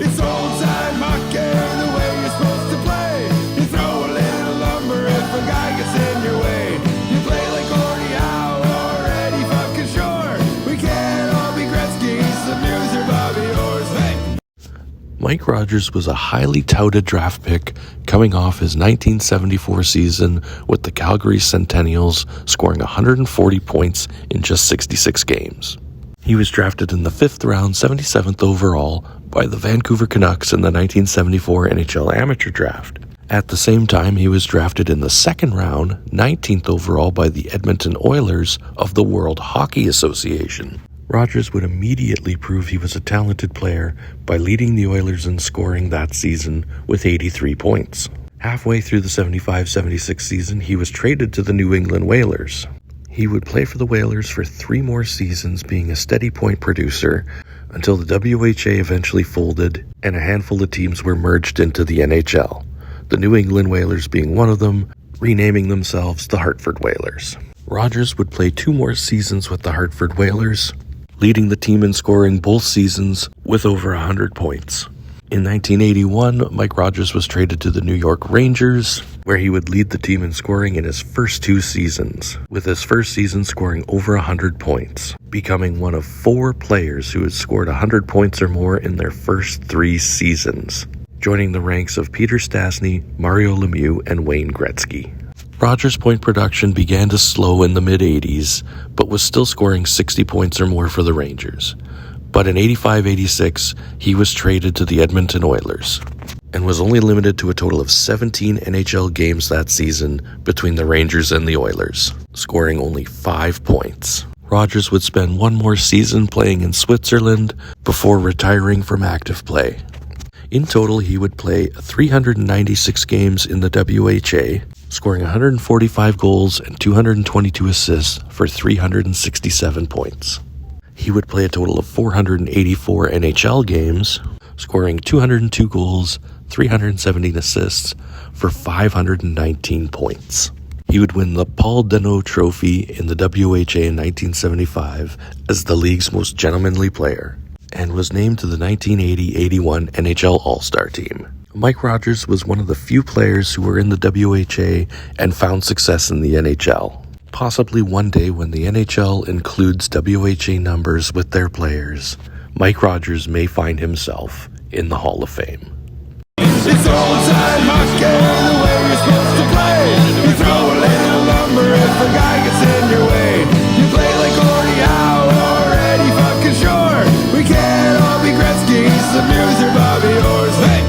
It's old-time hockey, the way you're supposed to play. You throw a little lumber if a guy gets in your way. You play like Gordie Howe or Eddie fucking Shore. We can't all be Gretzky, some news or Bobby Orr's. Hey! Mike Rogers was a highly touted draft pick coming off his 1974 season with the Calgary Centennials, scoring 140 points in just 66 games. He was drafted in the 5th round, 77th overall, by the Vancouver Canucks in the 1974 NHL Amateur Draft. At the same time, he was drafted in the 2nd round, 19th overall, by the Edmonton Oilers of the World Hockey Association. Rogers would immediately prove he was a talented player by leading the Oilers in scoring that season with 83 points. Halfway through the 75-76 season, he was traded to the New England Whalers. He would play for the Whalers for 3 more seasons, being a steady point producer, until the WHA eventually folded and a handful of teams were merged into the NHL, the New England Whalers being one of them, renaming themselves the Hartford Whalers. Rogers would play 2 more seasons with the Hartford Whalers, leading the team in scoring both seasons with over 100 points. In 1981, Mike Rogers was traded to the New York Rangers, where he would lead the team in scoring in his first 2 seasons, with his first season scoring over 100 points, becoming one of 4 players who had scored 100 points or more in their first 3 seasons, joining the ranks of Peter Stastny, Mario Lemieux, and Wayne Gretzky. Rogers' point production began to slow in the mid-80s, but was still scoring 60 points or more for the Rangers. But in 85-86, he was traded to the Edmonton Oilers, and was only limited to a total of 17 NHL games that season between the Rangers and the Oilers, scoring only 5 points. Rogers would spend 1 more season playing in Switzerland before retiring from active play. In total, he would play 396 games in the WHA, scoring 145 goals and 222 assists for 367 points. He would play a total of 484 NHL games, scoring 202 goals, 317 assists for 519 points. He would win the Paul Deneau Trophy in the WHA in 1975 as the league's most gentlemanly player, and was named to the 1980-81 NHL All-Star Team. Mike Rogers was one of the few players who were in the WHA and found success in the NHL. Possibly one day when the NHL includes WHA numbers with their players, Mike Rogers may find himself in the Hall of Fame. It's old-time hockey, the way you're supposed to play. You throw a little lumber if a guy gets in your way. You play like Gordie Howe or Eddie fucking Shore. We can't all be Gretzky, some news or Bobby Orr's. Hey!